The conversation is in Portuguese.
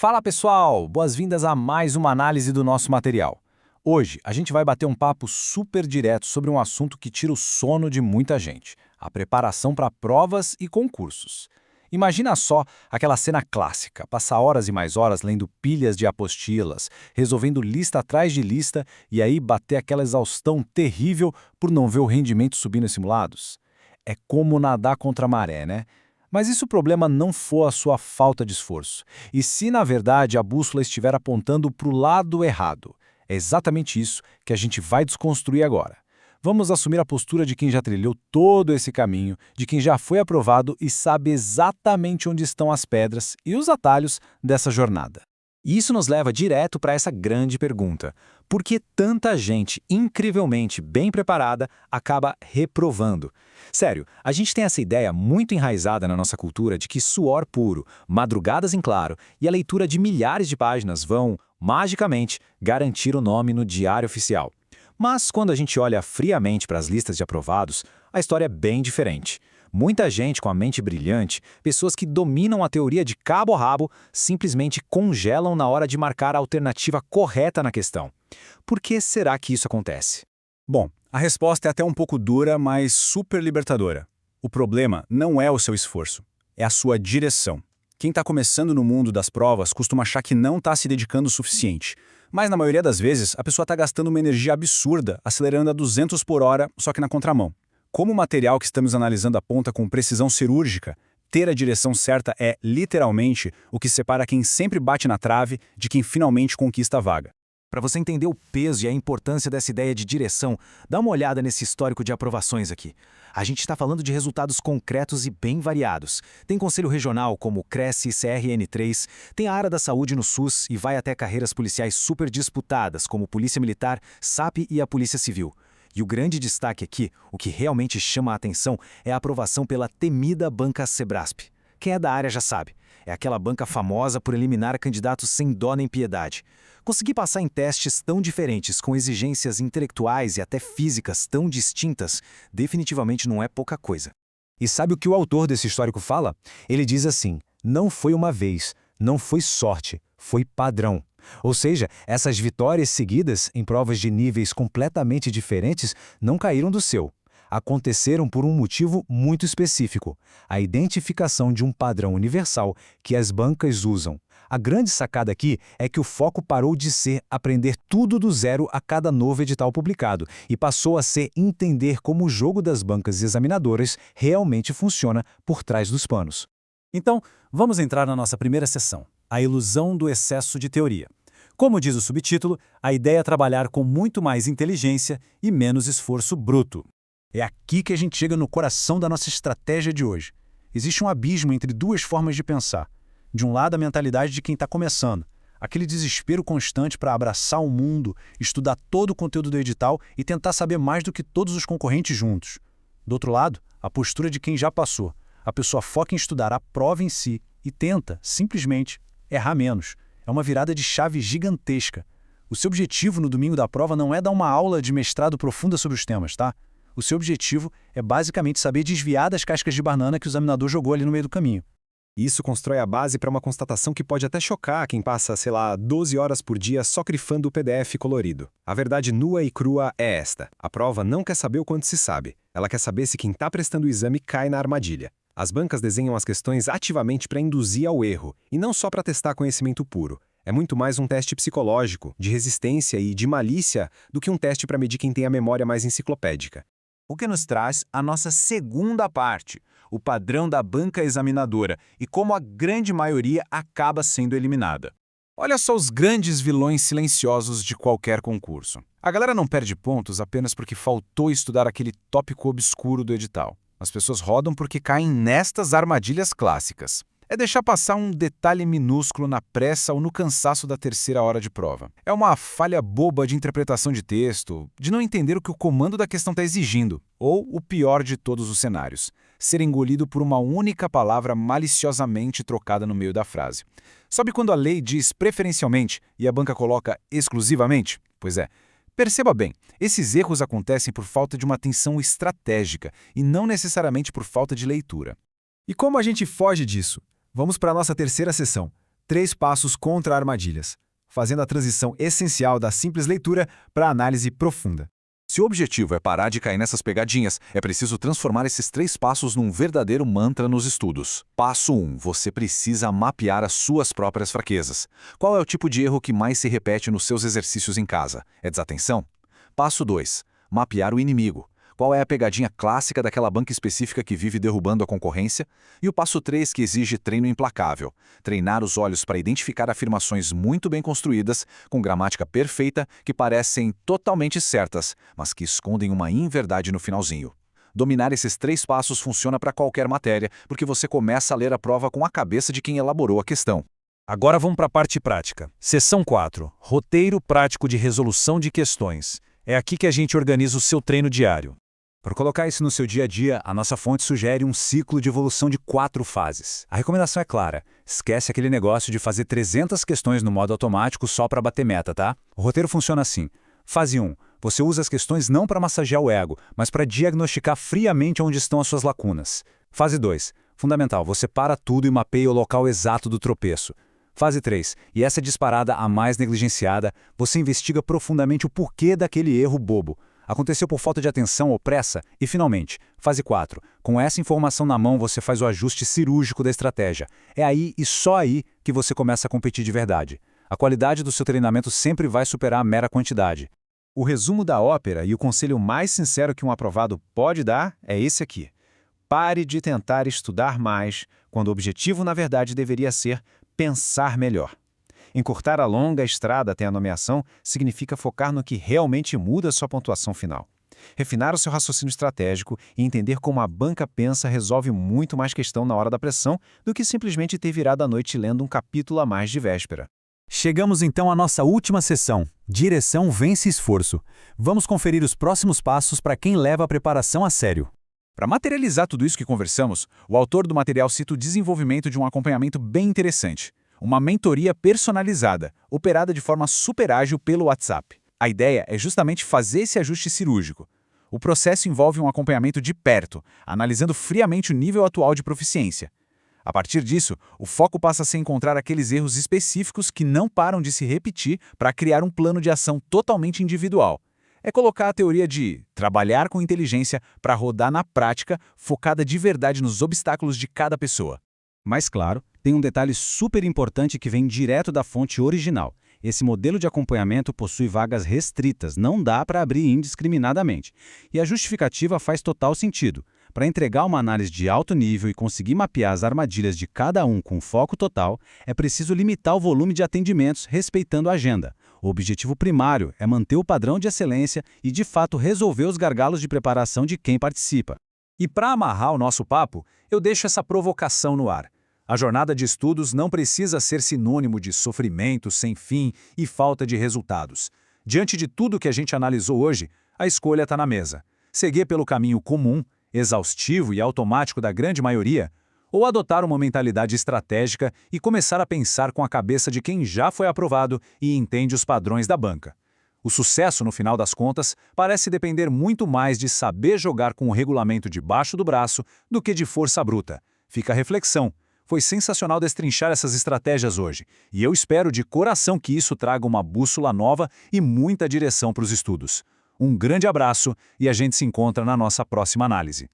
Fala pessoal, boas-vindas a mais uma análise do nosso material. Hoje a gente vai bater um papo super direto sobre um assunto que tira o sono de muita gente, a preparação para provas e concursos. Imagina só aquela cena clássica, passar horas e mais horas lendo pilhas de apostilas, resolvendo lista atrás de lista e aí bater aquela exaustão terrível por não ver o rendimento subir nos simulados. É como nadar contra a maré, né? Mas e se o problema não for a sua falta de esforço? E se, na verdade, a bússola estiver apontando para o lado errado? É exatamente isso que a gente vai desconstruir agora. Vamos assumir a postura de quem já trilhou todo esse caminho, de quem já foi aprovado e sabe exatamente onde estão as pedras e os atalhos dessa jornada. E isso nos leva direto para essa grande pergunta: por que tanta gente incrivelmente bem preparada acaba reprovando? Sério, a gente tem essa ideia muito enraizada na nossa cultura de que suor puro, madrugadas em claro e a leitura de milhares de páginas vão, magicamente, garantir o nome no diário oficial. Mas quando a gente olha friamente para as listas de aprovados, a história é bem diferente. Muita gente com a mente brilhante, pessoas que dominam a teoria de cabo a rabo, simplesmente congelam na hora de marcar a alternativa correta na questão. Por que será que isso acontece? Bom, a resposta é até um pouco dura, mas super libertadora. O problema não é o seu esforço, é a sua direção. Quem está começando no mundo das provas costuma achar que não está se dedicando o suficiente. Mas na maioria das vezes, a pessoa está gastando uma energia absurda, acelerando a 200 por hora, só que na contramão. Como o material que estamos analisando aponta com precisão cirúrgica, ter a direção certa é, literalmente, o que separa quem sempre bate na trave de quem finalmente conquista a vaga. Para você entender o peso e a importância dessa ideia de direção, dá uma olhada nesse histórico de aprovações aqui. A gente está falando de resultados concretos e bem variados. Tem conselho regional como o Cresce e CRN3, tem a área da saúde no SUS e vai até carreiras policiais super disputadas, como Polícia Militar, SAP e a Polícia Civil. E o grande destaque aqui, o que realmente chama a atenção, é a aprovação pela temida banca Sebrasp. Quem é da área já sabe, é aquela banca famosa por eliminar candidatos sem dó nem piedade. Conseguir passar em testes tão diferentes, com exigências intelectuais e até físicas tão distintas, definitivamente não é pouca coisa. E sabe o que o autor desse histórico fala? Ele diz assim: não foi uma vez, não foi sorte, foi padrão. Ou seja, essas vitórias seguidas em provas de níveis completamente diferentes não caíram do céu. Aconteceram por um motivo muito específico: a identificação de um padrão universal que as bancas usam. A grande sacada aqui é que o foco parou de ser aprender tudo do zero a cada novo edital publicado e passou a ser entender como o jogo das bancas examinadoras realmente funciona por trás dos panos. Então, vamos entrar na nossa primeira sessão, a ilusão do excesso de teoria. Como diz o subtítulo, a ideia é trabalhar com muito mais inteligência e menos esforço bruto. É aqui que a gente chega no coração da nossa estratégia de hoje. Existe um abismo entre duas formas de pensar. De um lado, a mentalidade de quem está começando, aquele desespero constante para abraçar o mundo, estudar todo o conteúdo do edital e tentar saber mais do que todos os concorrentes juntos. Do outro lado, a postura de quem já passou. A pessoa foca em estudar a prova em si e tenta, simplesmente, errar menos. É uma virada de chave gigantesca. O seu objetivo no domingo da prova não é dar uma aula de mestrado profunda sobre os temas, tá? O seu objetivo é basicamente saber desviar das cascas de banana que o examinador jogou ali no meio do caminho. Isso constrói a base para uma constatação que pode até chocar quem passa, 12 horas por dia só grifando o PDF colorido. A verdade nua e crua é esta: a prova não quer saber o quanto se sabe, ela quer saber se quem está prestando o exame cai na armadilha. As bancas desenham as questões ativamente para induzir ao erro, e não só para testar conhecimento puro. É muito mais um teste psicológico, de resistência e de malícia, do que um teste para medir quem tem a memória mais enciclopédica. O que nos traz a nossa segunda parte, o padrão da banca examinadora e como a grande maioria acaba sendo eliminada. Olha só os grandes vilões silenciosos de qualquer concurso. A galera não perde pontos apenas porque faltou estudar aquele tópico obscuro do edital. As pessoas rodam porque caem nestas armadilhas clássicas. É deixar passar um detalhe minúsculo na pressa ou no cansaço da terceira hora de prova. É uma falha boba de interpretação de texto, de não entender o que o comando da questão está exigindo. Ou o pior de todos os cenários: ser engolido por uma única palavra maliciosamente trocada no meio da frase. Sabe quando a lei diz preferencialmente e a banca coloca exclusivamente? Pois é. Perceba bem, esses erros acontecem por falta de uma atenção estratégica e não necessariamente por falta de leitura. E como a gente foge disso? Vamos para a nossa terceira sessão: 3 passos contra armadilhas, fazendo a transição essencial da simples leitura para a análise profunda. Se o objetivo é parar de cair nessas pegadinhas, é preciso transformar esses 3 passos num verdadeiro mantra nos estudos. Passo 1. Você precisa mapear as suas próprias fraquezas. Qual é o tipo de erro que mais se repete nos seus exercícios em casa? É desatenção? Passo 2. Mapear o inimigo. Qual é a pegadinha clássica daquela banca específica que vive derrubando a concorrência? E o passo 3, que exige treino implacável. Treinar os olhos para identificar afirmações muito bem construídas, com gramática perfeita, que parecem totalmente certas, mas que escondem uma inverdade no finalzinho. Dominar esses 3 passos funciona para qualquer matéria, porque você começa a ler a prova com a cabeça de quem elaborou a questão. Agora vamos para a parte prática. Seção 4. Roteiro prático de resolução de questões. É aqui que a gente organiza o seu treino diário. Para colocar isso no seu dia a dia, a nossa fonte sugere um ciclo de evolução de 4 fases. A recomendação é clara: esquece aquele negócio de fazer 300 questões no modo automático só para bater meta, tá? O roteiro funciona assim. Fase 1. Você usa as questões não para massagear o ego, mas para diagnosticar friamente onde estão as suas lacunas. Fase 2. Fundamental, você para tudo e mapeia o local exato do tropeço. Fase 3. E essa disparada a mais negligenciada, você investiga profundamente o porquê daquele erro bobo. Aconteceu por falta de atenção ou pressa? E, finalmente, fase 4. Com essa informação na mão, você faz o ajuste cirúrgico da estratégia. É aí e só aí que você começa a competir de verdade. A qualidade do seu treinamento sempre vai superar a mera quantidade. O resumo da ópera e o conselho mais sincero que um aprovado pode dar é esse aqui. Pare de tentar estudar mais, quando o objetivo, na verdade, deveria ser pensar melhor. Encurtar a longa estrada até a nomeação significa focar no que realmente muda sua pontuação final. Refinar o seu raciocínio estratégico e entender como a banca pensa resolve muito mais questão na hora da pressão do que simplesmente ter virado a noite lendo um capítulo a mais de véspera. Chegamos então à nossa última sessão. Direção vence esforço. Vamos conferir os próximos passos para quem leva a preparação a sério. Para materializar tudo isso que conversamos, o autor do material cita o desenvolvimento de um acompanhamento bem interessante. Uma mentoria personalizada, operada de forma super ágil pelo WhatsApp. A ideia é justamente fazer esse ajuste cirúrgico. O processo envolve um acompanhamento de perto, analisando friamente o nível atual de proficiência. A partir disso, o foco passa a ser encontrar aqueles erros específicos que não param de se repetir para criar um plano de ação totalmente individual. É colocar a teoria de trabalhar com inteligência para rodar na prática, focada de verdade nos obstáculos de cada pessoa. Mas claro, tem um detalhe super importante que vem direto da fonte original. Esse modelo de acompanhamento possui vagas restritas, não dá para abrir indiscriminadamente. E a justificativa faz total sentido. Para entregar uma análise de alto nível e conseguir mapear as armadilhas de cada um com foco total, é preciso limitar o volume de atendimentos respeitando a agenda. O objetivo primário é manter o padrão de excelência e, de fato, resolver os gargalos de preparação de quem participa. E para amarrar o nosso papo, eu deixo essa provocação no ar. A jornada de estudos não precisa ser sinônimo de sofrimento sem fim e falta de resultados. Diante de tudo que a gente analisou hoje, a escolha está na mesa. Seguir pelo caminho comum, exaustivo e automático da grande maioria, ou adotar uma mentalidade estratégica e começar a pensar com a cabeça de quem já foi aprovado e entende os padrões da banca. O sucesso, no final das contas, parece depender muito mais de saber jogar com o regulamento debaixo do braço do que de força bruta. Fica a reflexão. Foi sensacional destrinchar essas estratégias hoje, e eu espero de coração que isso traga uma bússola nova e muita direção para os estudos. Um grande abraço e a gente se encontra na nossa próxima análise.